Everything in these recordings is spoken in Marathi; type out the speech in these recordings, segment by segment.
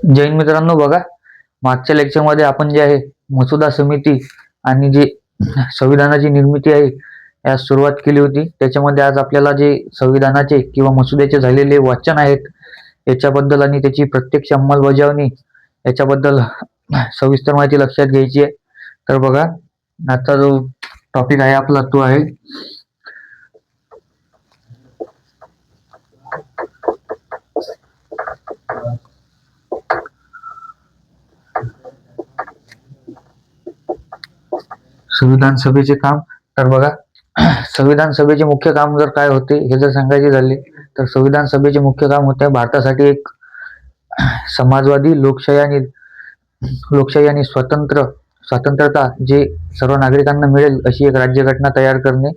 जय हिंद मित्रांनो, बघा मागच्या लेक्चरमध्ये आपण जे आहे मसुदा समिती आणि जे संविधानाची निर्मिती आहे यास सुरुवात केली होती. त्याच्यामध्ये आज आपल्याला जे संविधानाचे किंवा मसुद्याचे झालेले वाचन आहेत याच्याबद्दल आणि त्याची प्रत्यक्ष अंमलबजावणी याच्याबद्दल सविस्तर माहिती लक्षात घ्यायची आहे. तर बघा, आजचा जो टॉपिक आहे आपला तो आहे संविधान सभेचे काम. तर बघा, संविधान सभेचे मुख्य काम जर काय होते हे जर सांगायचे झाले तर संविधान सभेचे मुख्य काम होते भारतासाठी एक समाजवादी लोकशाही आणि स्वतंत्रता जे सर्व नागरिकांना मिळेल अशी एक राज्यघटना तयार करणे.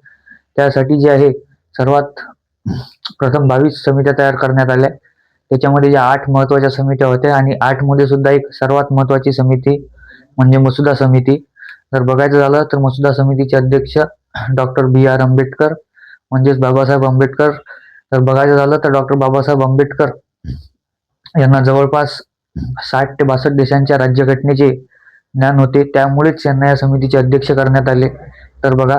त्यासाठी जे आहे सर्वात प्रथम 22 समित्या तयार करण्यात आल्या. त्याच्यामध्ये ज्या 8 महत्त्वाच्या समित्या होत्या आणि 8 मध्ये सुद्धा एक सर्वात महत्त्वाची समिती म्हणजे मसुदा समिती. जर बघायचं झालं तर मसुदा समितीचे अध्यक्ष डॉक्टर B.R. आंबेडकर म्हणजेच बाबासाहेब आंबेडकर. तर बघायचं झालं तर डॉक्टर बाबासाहेब आंबेडकर यांना जवळपास 60 ते 62 देशांच्या राज्यघटनेचे ज्ञान होते, त्यामुळेच यांना या समितीचे अध्यक्ष करण्यात आले. तर बघा,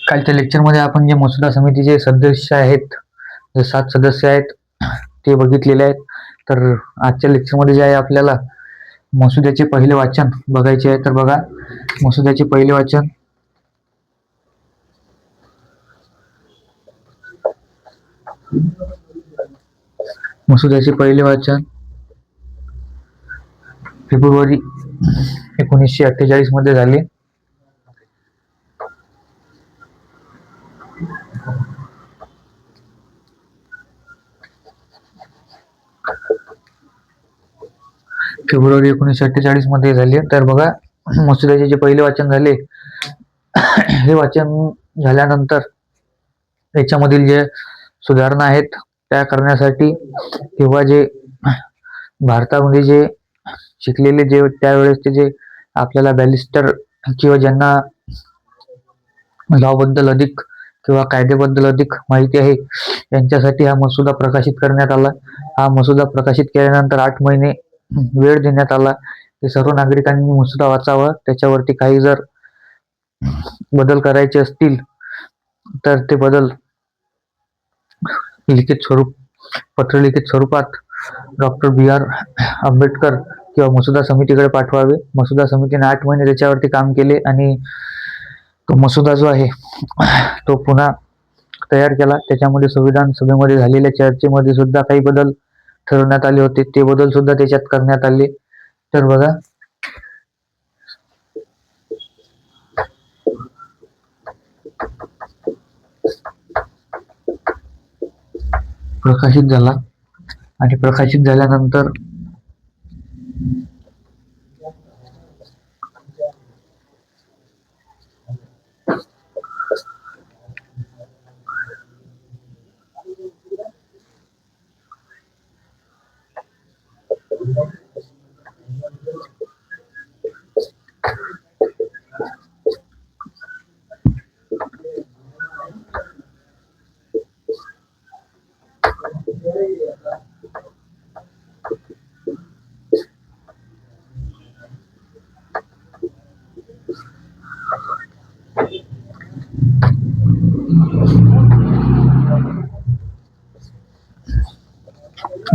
कालच्या लेक्चरमध्ये आपण जे मसुदा समितीचे सदस्य आहेत, जे 7 सदस्य आहेत ते बघितलेले आहेत. तर आजच्या लेक्चरमध्ये जे आहे आपल्याला मसुद्याचे पहिले वाचन बघायचे आहे. तर बघा, मसुद्याचे पहिले वाचन फेब्रुवारी 1948 मध्ये झाले. फेब्रुवारी 1948 मध्ये झाले. तर बघा, मसुद्याचे जे पहिले वाचन झाले हे वाचन झाल्यानंतर याच्यामधील जे सुधारणा आहेत त्या करण्यासाठी किंवा जे भारतामध्ये जे शिकलेले जे त्यावेळेसचे जे आपल्याला बॅरिस्टर किंवा ज्यांना लॉबद्दल अधिक किंवा कायद्याबद्दल अधिक माहिती आहे यांच्यासाठी हा मसुदा प्रकाशित करण्यात आला. हा मसुदा प्रकाशित केल्यानंतर 8 महिने वेळ देण्यात आला की सर्व नागरिकांनी मसुदा वाचावा. त्याच्यावरती काही जर बदल करायचे असतील तर ते बदल पत्रलिखित स्वरूपात डॉक्टर B.R. आंबेडकर किंवा मसुदा समितीकडे पाठवावे. मसुदा समितीने 8 महिने त्याच्यावरती काम केले आणि तो मसुदा जो आहे तो पुन्हा तयार केला. त्याच्यामध्ये संविधान सभेमध्ये झालेल्या चर्चेमध्ये सुद्धा काही बदल ठरवण्यात आले होते, ते बदल सुद्धा त्याच्यात करण्यात आले. तर बघा, प्रकाशित झाला आणि प्रकाशित झाल्यानंतर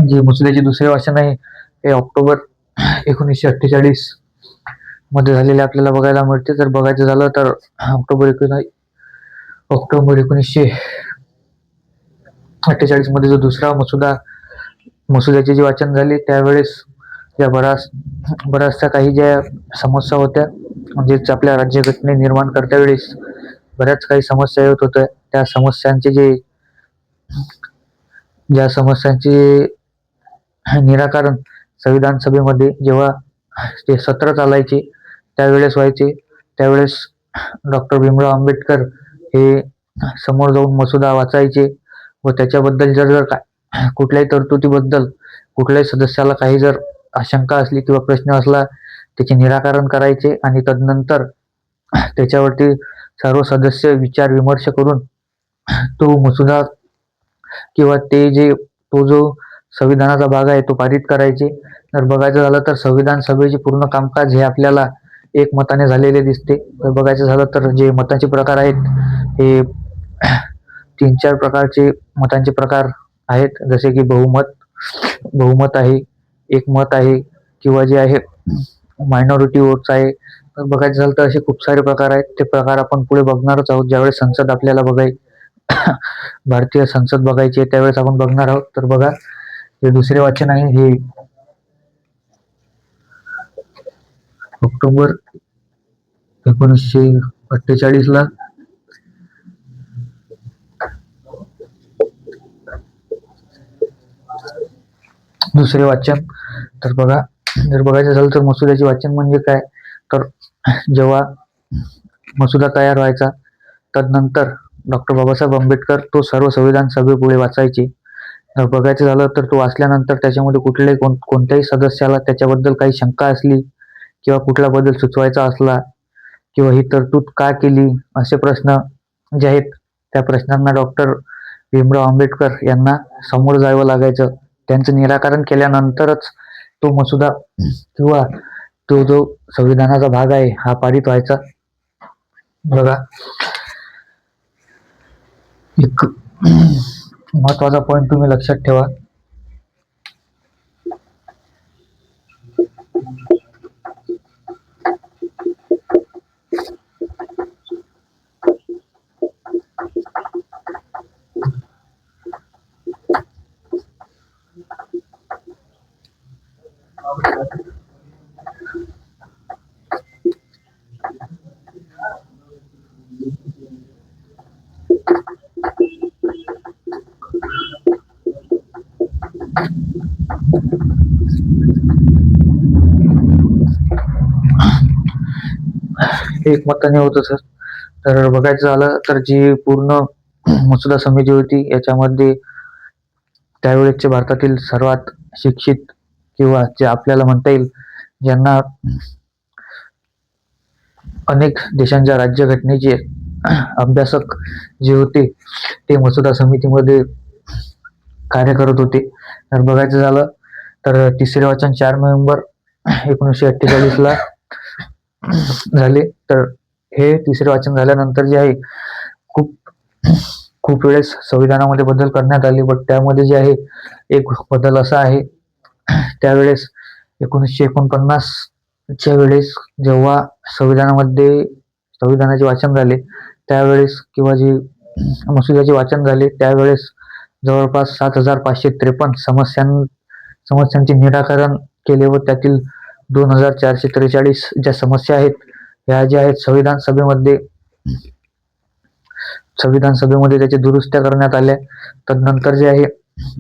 जे मसुद्याचे दुसरे वाचन आहे ते ऑक्टोबर 1948 मध्ये झालेले आपल्याला बघायला मिळते. तर बघायचं झालं तर ऑक्टोबर 1948 मध्ये जो दुसरा मसुद्याचे जे वाचन झाले त्यावेळेस ज्या बऱ्याचशा काही ज्या समस्या होत्या म्हणजेच आपल्या राज्यघटने निर्माण करत्या वेळेस बऱ्याच काही समस्या येत होत्या. ज्या समस्यांचे निराकरण संविधान सभेमध्ये जेव्हा ते सत्र चालायचे त्यावेळेस व्हायचे. त्यावेळेस डॉक्टर भीमराव आंबेडकर हे समोर जाऊन मसुदा वाचायचे व त्याच्याबद्दल जर कुठल्याही तरतुदीबद्दल कुठल्याही सदस्याला काही जर आशंका असली किंवा प्रश्न असला त्याचे निराकरण करायचे आणि तदनंतर त्याच्यावरती सर्व सदस्य विचार विमर्श करून तो मसुदा किंवा तो जो संविधानाचा भाग आहे तो पारित करायचे. तर बघायचं झालं तर संविधान सभेचे पूर्ण कामकाज हे आपल्याला एकमताने झालेले दिसते. तर बघायचं झालं तर जे मतांचे प्रकार आहेत हे 3-4 प्रकारचे मतांचे प्रकार आहेत. जसे की बहुमत आहे, एकमत आहे किंवा जे आहे मायनॉरिटी वोट्स आहे. तर बघायचं झालं तर असे खूप सारे प्रकार आहेत. ते प्रकार आपण पुढे बघणारच आहोत. ज्यावेळेस संसद आपल्याला भारतीय संसद बघायची आहे त्यावेळेस आपण बघणार आहोत. तर बघा, हे दुसरे वाचन आहे, हे ऑक्टोबर 1948 ला दुसरे वाचन. तर बघा, जर बघायचं झालं तर मसुद्याचे वाचन म्हणजे काय, तर जेव्हा मसुदा तयार व्हायचा तदनंतर डॉक्टर बाबासाहेब आंबेडकर तो सर्व संविधान सभेपुढे वाचायचे. बघायचं झालं तर तो वाचल्यानंतर त्याच्यामध्ये कोणत्याही सदस्याला त्याच्याबद्दल काही शंका असली किंवा कुठला बदल सुचवायचा असला किंवा ही तरतूद का केली असे प्रश्न जे आहेत त्या प्रश्नांना डॉक्टर भीमराव आंबेडकर यांना सामोरं जावं लागायचं. त्यांचं निराकरण केल्यानंतरच तो मसुदा किंवा तो जो संविधानाचा भाग आहे हा पारित व्हायचा. बघा, एक महत्वाचा पॉइंट तुम्ही लक्षात ठेवा. एकमताने होत असत. तर बघायचं झालं तर जी पूर्ण मसुदा समिती होती याच्यामध्ये त्यावेळेसचे भारतातील सर्वात शिक्षित किंवा जे आपल्याला म्हणता येईल ज्यांना अनेक देशांच्या राज्यघटनेचे अभ्यासक जे होते ते मसुदा समितीमध्ये कार्य करत होते. तर बघायचं झालं तर तिसरे वाचन 4 नोव्हेंबर 1948 ला झाले. तर हे तिसरे वाचन झाल्यानंतर जे आहे खूप खूप वेळेस संविधानामध्ये बदल करण्यात आले. बट त्यामध्ये जे आहे एक बदल असा आहे, त्यावेळेस 1949 च्या वेळेस जेव्हा संविधानाचे वाचन झाले त्यावेळेस किंवा जे मसुद्याचे वाचन झाले त्यावेळेस जवळपास 7,553 समस्यांचे निराकरण केले व त्यातील 2,443 ज्या समस्या आहेत ह्या ज्या आहेत संविधान सभेमध्ये त्याच्या दुरुस्त्या करण्यात आल्या. तदनंतर जे आहे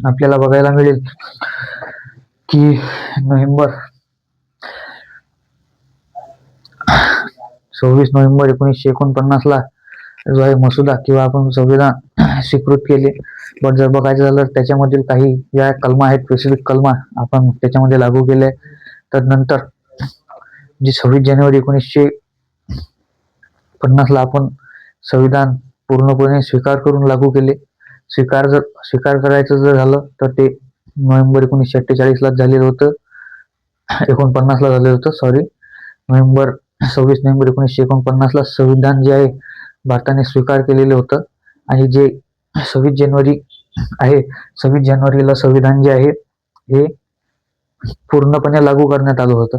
आपल्याला बघायला मिळेल की नोव्हेंबर 26 नोव्हेंबर 1949 ला जो आहे मसुदा किंवा आपण संविधान स्वीकृत केले. पण जर बघायचं झालं तर त्याच्यामधील काही ज्या कलमा आहेत, स्पेसिफिक कलमा आपण त्याच्यामध्ये लागू केले. तदनंतर जी 26 जानेवारी 1950 ला आपण संविधान पूर्णपणे स्वीकार करून लागू केले. स्वीकार करायचं जर झालं तर ते नोव्हेंबर 1948 ला झालेलं होतं, 49 ला झालेलं होतं. 26 नोव्हेंबर 1949 ला संविधान जे आहे भारताने स्वीकार केलेलं होतं. आणि जे 26 जानेवारी आहे, 26 जानेवारीला संविधान जे आहे हे पूर्णपणे लागू करण्यात आलं होतं.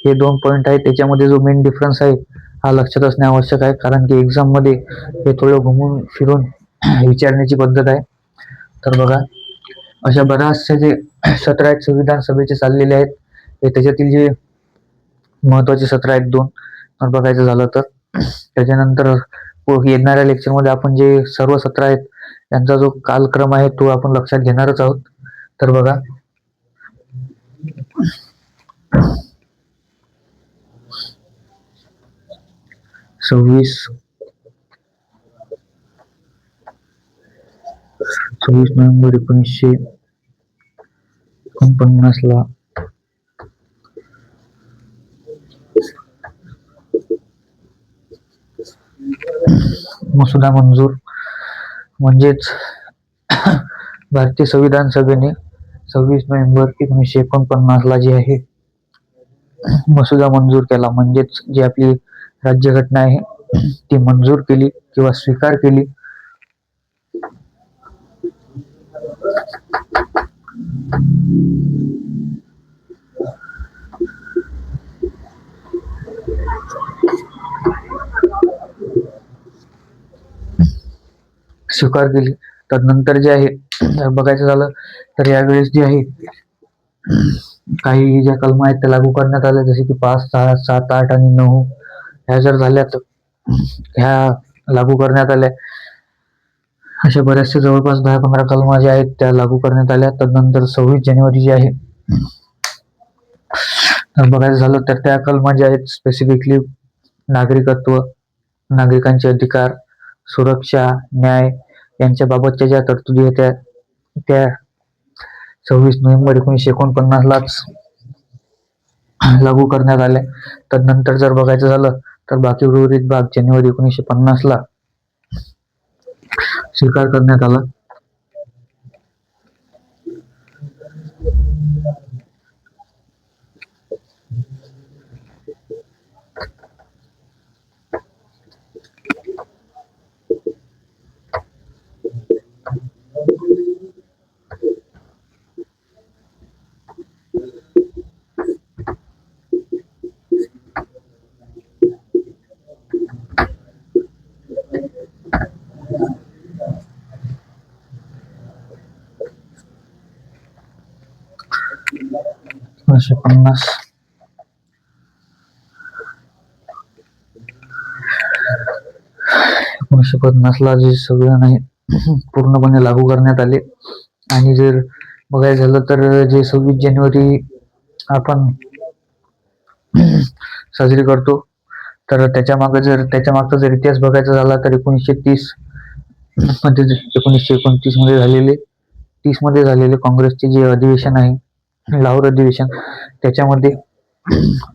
हे 2 पॉईंट आहेत. त्याच्यामध्ये जो मेन डिफरन्स आहे हा लक्षात असणे आवश्यक आहे, कारण की एक्झाममध्ये हे थोडं घुमून फिरून विचारण्याची पद्धत आहे. तर बघा, अशा बऱ्याचशा जे सत्र आहेत संविधान सभेचे चाललेले आहेत. हे त्याच्यातील जे महत्वाचे सत्र आहेत 2. तर बघायचं झालं तर त्याच्यानंतर येणाऱ्या लेक्चरमध्ये आपण जे सर्व सत्र आहेत त्यांचा जो कालक्रम आहे तो आपण लक्षात घेणारच आहोत. तर बघा, 26 नोव्हेंबर 1949 ला मसुदा मंजूर, म्हणजेच भारतीय संविधान सभेने 26 नोव्हेंबर 1949 ला जे आहे मसुदा मंजूर केला, म्हणजेच जी आपली राज्यघटना आहे ती मंजूर केली किंवा स्वीकार केली. तर नंतर जे आहे बघायचं झालं तर यावेळेस जे आहे काही ज्या कलमा आहेत त्या लागू करण्यात आल्या, जसे की 5, 6, 7, 8 आणि 9 ह्या जर झाल्या तर ह्या लागू करण्यात आल्या. अशा बऱ्याचशा जवळपास 10-15 कलमा ज्या आहेत त्या लागू करण्यात आल्या. तदनंतर 26 जानेवारी जी आहे तर बघायचं झालं तर त्या कलमा ज्या आहेत स्पेसिफिकली नागरिकत्व, नागरिकांचे अधिकार, सुरक्षा, न्याय यांच्या बाबतच्या ज्या तरतुदी होत्या त्या 26 नोव्हेंबर 1949लाच लागू करण्यात आल्या. तदनंतर जर बघायचं झालं तर बाकी उर्वरित भाग जानेवारी 1950ला स्वीकार करण्यात आला. एकोणीसशे पन्नासला जे संविधान आहे पूर्णपणे लागू करण्यात आले. आणि जर बघायचं झालं तर जे 26 जानेवारी आपण साजरी करतो तर त्याच्या मागचा जर इतिहास बघायचा झाला तर 1930 मध्ये 1929 मध्ये झालेले 30 मध्ये झालेले काँग्रेसचे जे अधिवेशन आहे लाहोर अधिवेशन, त्याच्यामध्ये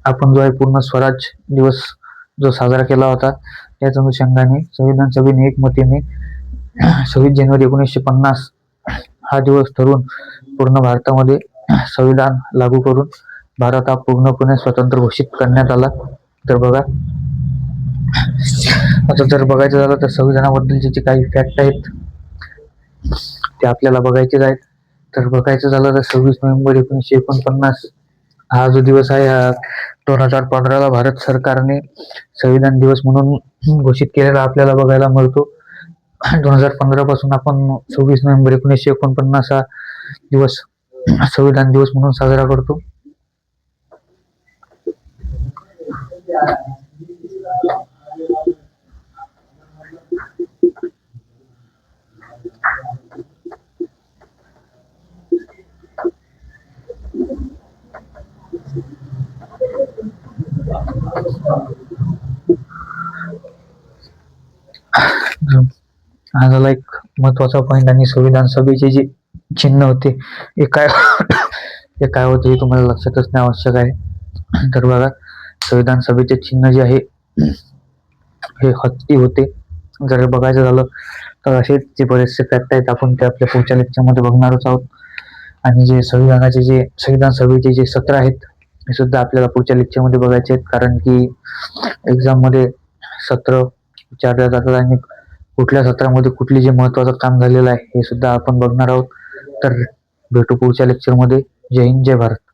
आपण जो आहे पूर्ण स्वराज दिवस जो साजरा केला होता त्याच अनुषंगाने संविधान सभेने एकमतीने 26 जानेवारी 1950 हा दिवस ठरवून पूर्ण भारतामध्ये संविधान लागू करून भारत हा पूर्णपणे स्वतंत्र घोषित करण्यात आला. तर बघा, आता जर बघायचं झालं तर संविधानाबद्दलचे जे काही फॅक्ट आहेत ते आपल्याला बघायचेच आहेत. तर बघायचं झालं तर 26 नोव्हेंबर 1949 हा जो दिवस आहे हा 2015ला भारत सरकारने संविधान दिवस म्हणून घोषित केलेला आपल्याला बघायला मिळतो. 2015 पासून आपण 26 नोव्हेंबर 1949 हा दिवस संविधान दिवस म्हणून साजरा करतो. हा झाला एक महत्वाचा पॉइंट. आणि संविधान सभेचे जे चिन्ह होते हे काय होते हे तुम्हाला लक्षात असणे आवश्यक आहे. तर बघा, संविधान सभेचे चिन्ह जे आहे हे हत्ती होते. जर बघायचं झालं तर असेच जे बरेचसे फॅक्ट आहेत आपण ते आपल्या पुढच्या लेक्चरमध्ये बघणारच आहोत. आणि जे संविधान सभेचे जे सत्र आहेत हे सुद्धा आपल्याला पुढच्या लेक्चरमध्ये बघायचे आहेत, कारण की एक्झाम मध्ये सत्र विचारल्या जातात आणि कुठल्या सत्रामध्ये कुठली जे महत्वाचं काम झालेलं आहे हे सुद्धा आपण बघणार आहोत. तर भेटू पुढच्या लेक्चरमध्ये. जय हिंद, जय भारत.